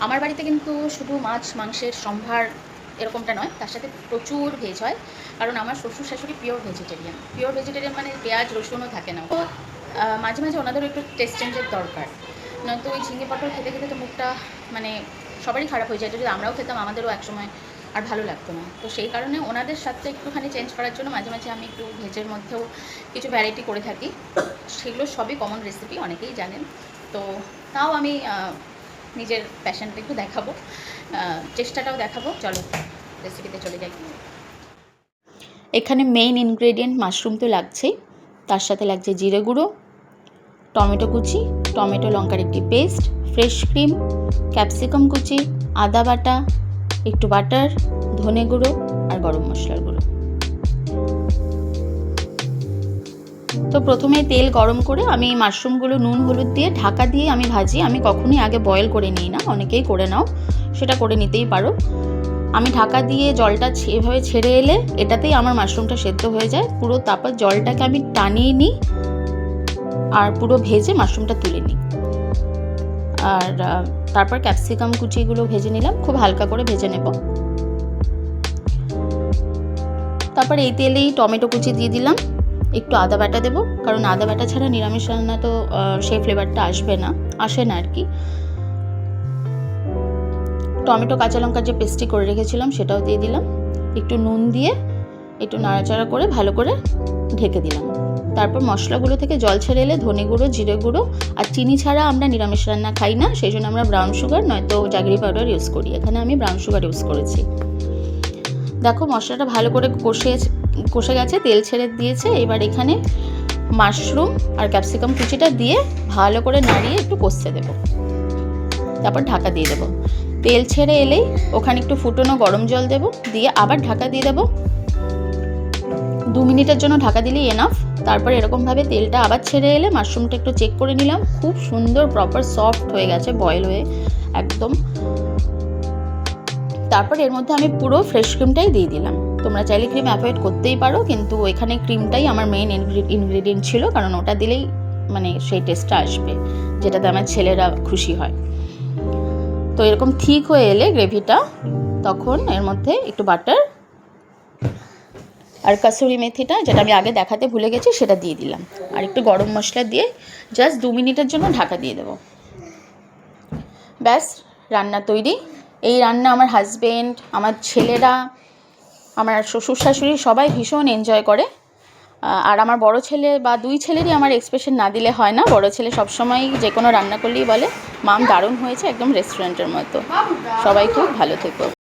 আমার বাড়িতে কিন্তু শুধু মাছ মাংসের সম্ভার এরকমটা নয়, তার সাথে প্রচুর ভেজ হয়। কারণ আমার শ্বশুর শাশুড়ি পিওর ভেজিটেরিয়ান মানে পেঁয়াজ রসুনও থাকে না। তো মাঝে মাঝে ওনাদেরও একটু টেস্ট চেঞ্জের দরকার, নয়তো ওই ঝিঙে পটল খেতে খেতে তো মুখটা মানে সবারই খারাপ হয়ে যায়। যদি আমরাও খেতাম আমাদেরও একসময় আর ভালো লাগতো না। তো সেই কারণে ওনাদের সাথে একটুখানি চেঞ্জ করার জন্য মাঝে মাঝে আমি একটু ভেজের মধ্যেও কিছু ভ্যারাইটি করে থাকি। সেগুলো সবই কমন রেসিপি, অনেকেই জানেন। তো তাও আমি নিজের প্যাশনটা একটু দেখাবো, চেষ্টাটাও দেখাবো। চলো রেসিপিতে চলে যাই। এখানে মেইন ইনগ্রেডিয়েন্ট মাশরুম তো লাগছেই, তার সাথে লাগছে জিরে গুঁড়ো, টমেটো কুচি, টমেটো লঙ্কার একটি পেস্ট, ফ্রেশ ক্রিম, ক্যাপসিকাম কুচি, আদা বাটা, একটু বাটার, ধনে গুঁড়ো আর গরম মশলার গুঁড়ো। তো প্রথমে তেল গরম করে আমি মাশরুমগুলো নুন হলুদ দিয়ে ঢাকা দিয়ে আমি ভাজি। আমি কখনোই আগে বয়েল করে নিই না, অনেকেই করে নাও, সেটা করে নিতেই পারো। আমি ঢাকা দিয়ে জলটা এভাবে ছেড়ে এলে এটাতেই আমার মাশরুমটা সেদ্ধ হয়ে যায় পুরো। তারপর জলটাকে আমি টানিয়ে নিই আর পুরো ভেজে মাশরুমটা তুলে নিই। আর তারপর ক্যাপসিকাম কুচিগুলো ভেজে নিলাম, খুব হালকা করে ভেজে নেব। তারপর এই তেলেই টমেটো কুচি দিয়ে দিলাম, একটু আদা বাটা দেবো, কারণ আদা বাটা ছাড়া নিরামিষ রান্না তো সেই ফ্লেভারটা আসে না আর কি। টমেটো কাঁচা লঙ্কার যে পেস্টটি করে রেখেছিলাম সেটাও দিয়ে দিলাম। একটু নুন দিয়ে একটু নাড়াচাড়া করে ভালো করে ঢেকে দিলাম। তারপর মশলাগুলো থেকে জল ছেড়ে এলে ধনে গুঁড়ো, জিরে গুঁড়ো আর চিনি ছাড়া আমরা নিরামিষ রান্না খাই না, সেই জন্য আমরা ব্রাউন সুগার নয়তো জাগরি পাউডার ইউজ করি। এখানে আমি ব্রাউন সুগার ইউজ করেছি। দেখো মশলাটা ভালো করে কষে গেছে, তেল ছেড়ে দিয়েছে। এবার এখানে মাশরুম আর ক্যাপসিকাম কুচিটা দিয়ে ভালো করে নাড়িয়ে একটু কষতে দেবো। তারপর ঢাকা দিয়ে দেবো। তেল ছেড়ে এলেই ওখানে একটু ফুটনো গরম জল দেবো, দিয়ে আবার ঢাকা দিয়ে দেবো। 2 মিনিটের জন্য ঢাকা দিলেই এনাফ। তারপর এরকমভাবে তেলটা আবার ছেড়ে এলে মাশরুমটা একটু চেক করে নিলাম, খুব সুন্দর প্রপার সফট হয়ে গেছে বয়েল হয়ে একদম। তারপর এর মধ্যে আমি পুরো ফ্রেশ ক্রিমটাই দিয়ে দিলাম। তোমরা চাইলে ক্রিম অ্যাভয়েড করতেই পারো, কিন্তু এখানে ক্রিমটাই আমার মেইন ইনগ্রিডিয়েন্ট ছিল, কারণ ওটা দিলেই মানে সেই টেস্টটা আসবে যেটাতে আমার ছেলেরা খুশি হয়। তো এরকম ঠিক হয়ে এলে গ্রেভিটা, তখন এর মধ্যে একটু বাটার আর কাসুরি মেথিটা, যেটা আমি আগে দেখাতে ভুলে গেছি, সেটা দিয়ে দিলাম। আর একটু গরম মশলা দিয়ে জাস্ট 2 মিনিটের জন্য ঢাকা দিয়ে দেবো। ব্যাস, রান্না তৈরি। এই রান্না আমার হাজবেন্ড, আমার ছেলেরা, আমার শ্বশুর শাশুড়ি সবাই ভীষণ এনজয় করে। আর আমার বড় ছেলে বা 2 ছেলেরই আমার এক্সপ্রেশন না দিলে হয় না। বড় ছেলে সবসময় যে কোনো রান্না করলেই বলে মাম দারুণ হয়েছে, একদম রেস্টুরেন্টের মতো। সবাই খুব ভালো থেকো।